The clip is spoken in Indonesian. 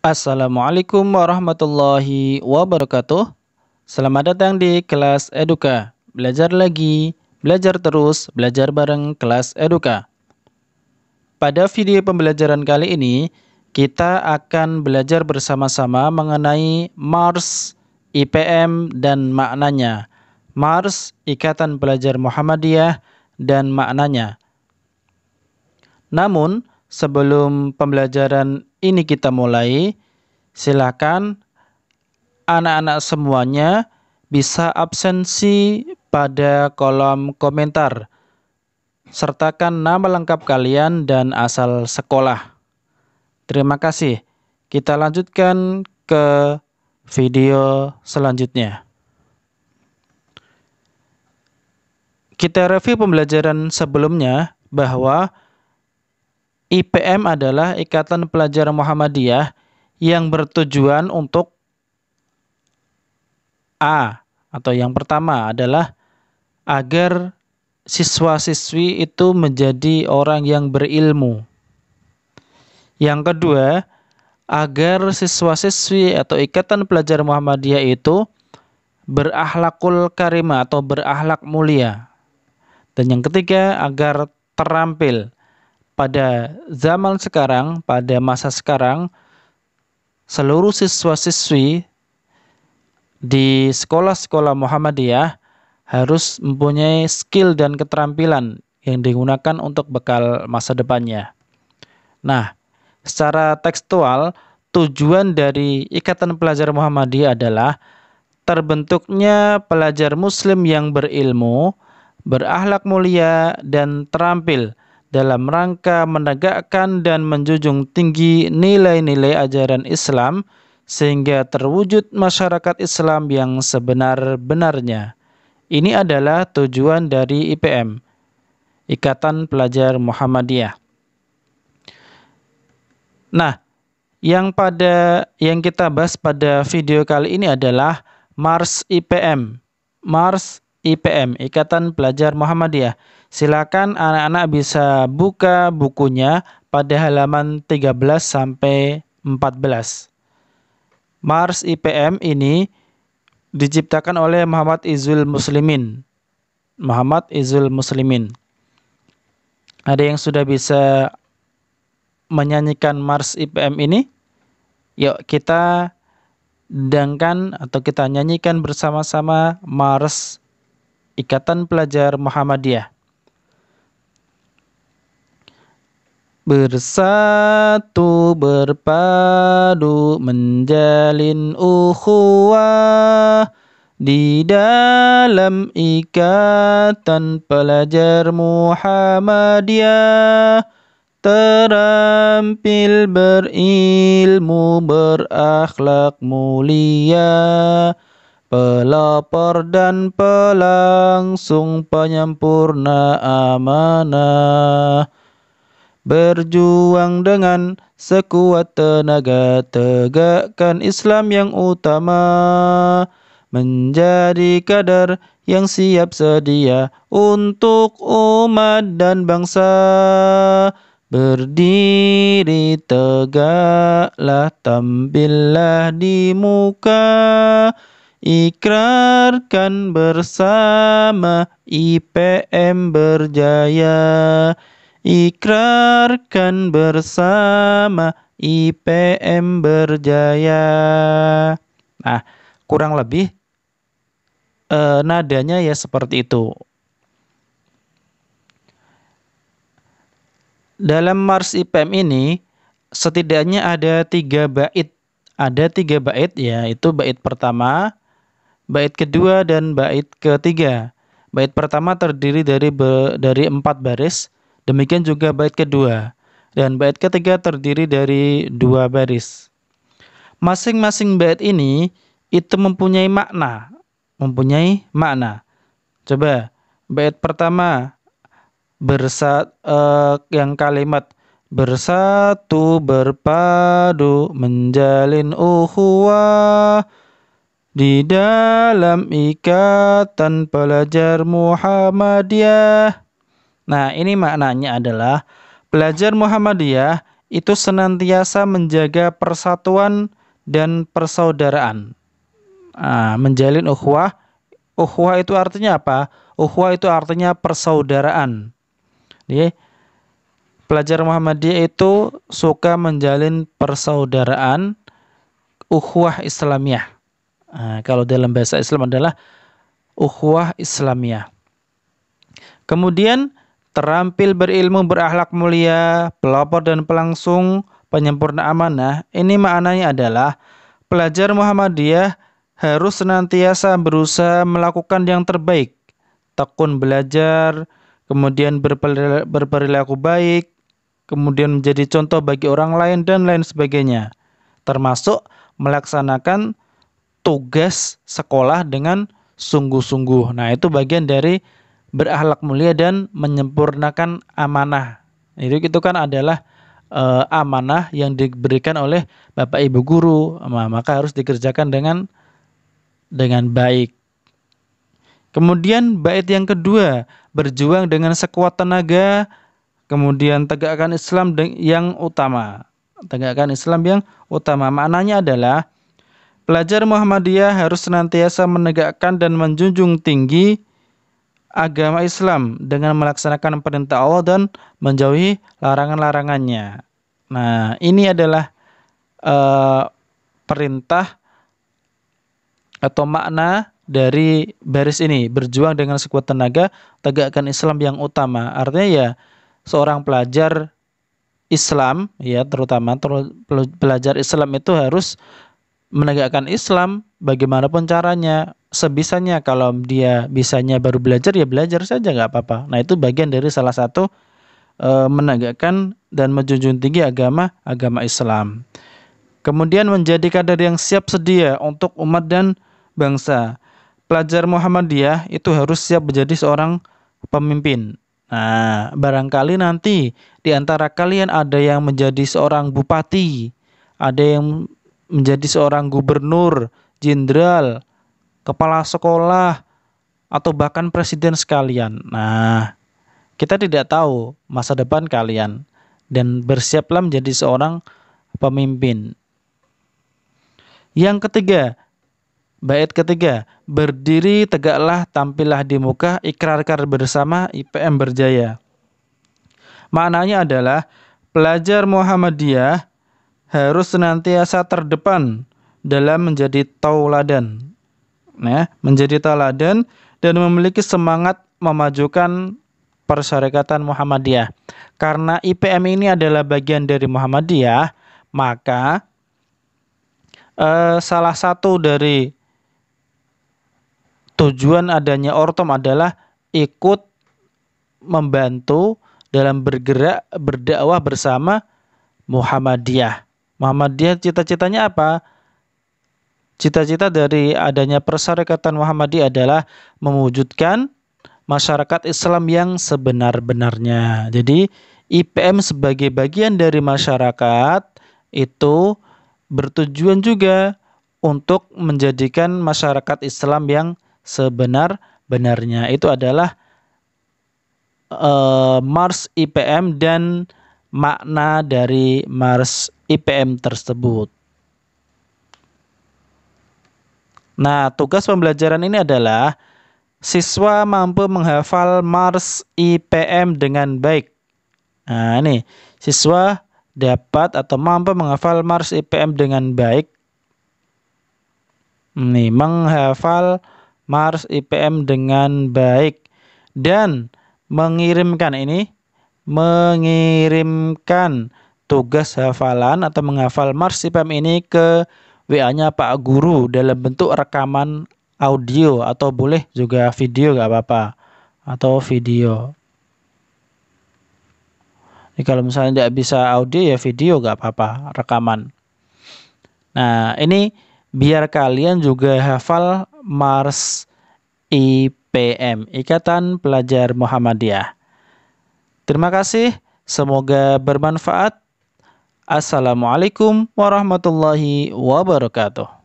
Assalamualaikum warahmatullahi wabarakatuh. Selamat datang di kelas Eduka. Belajar lagi, belajar terus, belajar bareng kelas Eduka. Pada video pembelajaran kali ini, kita akan belajar bersama-sama mengenai MARS, IPM, dan maknanya. MARS, Ikatan Pelajar Muhammadiyah, dan maknanya. Namun, sebelum pembelajaran ini kita mulai, silakan anak-anak semuanya bisa absensi pada kolom komentar. Sertakan nama lengkap kalian dan asal sekolah. Terima kasih. Kita lanjutkan ke video selanjutnya. Kita review pembelajaran sebelumnya bahwa IPM adalah Ikatan Pelajar Muhammadiyah yang bertujuan untuk atau yang pertama adalah agar siswa-siswi itu menjadi orang yang berilmu. Yang kedua, agar siswa-siswi atau Ikatan Pelajar Muhammadiyah itu berakhlakul karimah atau berakhlak mulia. Dan yang ketiga, agar terampil. Pada zaman sekarang, pada masa sekarang, seluruh siswa-siswi di sekolah-sekolah Muhammadiyah harus mempunyai skill dan keterampilan yang digunakan untuk bekal masa depannya. Nah, secara tekstual, tujuan dari Ikatan Pelajar Muhammadiyah adalah terbentuknya pelajar muslim yang berilmu, berakhlak mulia, dan terampil dalam rangka menegakkan dan menjunjung tinggi nilai-nilai ajaran Islam sehingga terwujud masyarakat Islam yang sebenar-benarnya. Ini adalah tujuan dari IPM, Ikatan Pelajar Muhammadiyah. Nah, yang kita bahas pada video kali ini adalah MARS IPM. MARS IPM, Ikatan Pelajar Muhammadiyah. Silakan anak-anak bisa buka bukunya pada halaman 13 sampai 14. MARS IPM ini diciptakan oleh Muhammad Izul Muslimin. Muhammad Izul Muslimin. Ada yang sudah bisa menyanyikan MARS IPM ini? Yuk kita dangkan atau kita nyanyikan bersama-sama MARS Ikatan Pelajar Muhammadiyah. Bersatu berpadu menjalin ukhuwah di dalam Ikatan Pelajar Muhammadiyah, terampil berilmu berakhlak mulia, pelopor dan pelangsung penyempurna amanah, berjuang dengan sekuat tenaga tegakkan Islam yang utama, menjadi kader yang siap sedia untuk umat dan bangsa, berdiri tegaklah, tampillah di muka, ikrarkan bersama IPM berjaya, ikrarkan bersama IPM berjaya. Nah, kurang lebih nadanya ya seperti itu. Dalam MARS IPM ini setidaknya ada 3 bait. Ada 3 bait, yaitu bait pertama, bait kedua, dan bait ketiga. Bait pertama terdiri dari 4 baris. Demikian juga bait kedua. Dan bait ketiga terdiri dari 2 baris. Masing-masing bait ini itu mempunyai makna. Coba bait pertama yang kalimat bersatu berpadu menjalin ukhuwah di dalam Ikatan Pelajar Muhammadiyah. Nah, ini maknanya adalah pelajar Muhammadiyah itu senantiasa menjaga persatuan dan persaudaraan. Menjalin ukhuwah. Ukhuwah itu artinya apa? Ukhuwah itu artinya persaudaraan. Jadi, pelajar Muhammadiyah itu suka menjalin persaudaraan, ukhuwah Islamiyah. Kalau dalam bahasa Islam adalah ukhuwah Islamiyah. Kemudian terampil berilmu, berakhlak mulia, pelopor dan pelangsung, penyempurna amanah. Ini maknanya adalah pelajar Muhammadiyah harus senantiasa berusaha melakukan yang terbaik, tekun belajar, kemudian berperilaku baik, kemudian menjadi contoh bagi orang lain dan lain sebagainya, termasuk melaksanakan tugas sekolah dengan sungguh-sungguh. Nah, itu bagian dari berakhlak mulia dan menyempurnakan amanah. Itu kan adalah amanah yang diberikan oleh Bapak Ibu guru, maka harus dikerjakan dengan baik. Kemudian bait yang kedua, berjuang dengan sekuat tenaga, kemudian tegakkan Islam yang utama. Tegakkan Islam yang utama. Maknanya adalah pelajar Muhammadiyah harus senantiasa menegakkan dan menjunjung tinggi agama Islam dengan melaksanakan perintah Allah dan menjauhi larangan-larangannya. Nah, ini adalah perintah atau makna dari baris ini, berjuang dengan sekuat tenaga, tegakkan Islam yang utama. Artinya ya, seorang pelajar Islam, ya terutama pelajar Islam itu harus menegakkan Islam bagaimanapun caranya, sebisanya. Kalau dia bisanya baru belajar, ya belajar saja, nggak apa-apa. Nah, itu bagian dari salah satu menegakkan dan menjunjung tinggi agama Islam. Kemudian menjadi kader yang siap sedia untuk umat dan bangsa. Pelajar Muhammadiyah itu harus siap menjadi seorang pemimpin. Nah, barangkali nanti di antara kalian ada yang menjadi seorang bupati, ada yang menjadi seorang gubernur, jenderal, kepala sekolah, atau bahkan presiden sekalian. Nah, kita tidak tahu masa depan kalian, dan bersiaplah menjadi seorang pemimpin. Yang ketiga, bait ketiga, berdiri tegaklah, tampillah di muka, ikrarkan bersama, IPM berjaya. Maknanya adalah pelajar Muhammadiyah harus senantiasa terdepan dalam menjadi tauladan, menjadi teladan dan memiliki semangat memajukan persyarikatan Muhammadiyah. Karena IPM ini adalah bagian dari Muhammadiyah, maka salah satu dari tujuan adanya Ortom adalah ikut membantu dalam bergerak berdakwah bersama Muhammadiyah. Muhammadiyah cita-citanya apa? Cita-cita dari adanya persyarikatan Muhammadiyah adalah mewujudkan masyarakat Islam yang sebenar-benarnya. Jadi IPM sebagai bagian dari masyarakat itu bertujuan juga untuk menjadikan masyarakat Islam yang sebenar-benarnya. Itu adalah Mars IPM dan makna dari Mars IPM tersebut. Nah, tugas pembelajaran ini adalah siswa mampu menghafal Mars IPM dengan baik. Nah, ini siswa dapat atau mampu menghafal Mars IPM dengan baik. Ini menghafal Mars IPM dengan baik dan mengirimkan tugas hafalan atau menghafal Mars IPM ini ke WA-nya Pak Guru dalam bentuk rekaman audio atau boleh juga video, gak apa-apa, atau video. Jadi kalau misalnya tidak bisa audio ya video, gak apa-apa, rekaman. Nah, ini biar kalian juga hafal Mars IPM, Ikatan Pelajar Muhammadiyah. Terima kasih, semoga bermanfaat. Assalamualaikum warahmatullahi wabarakatuh.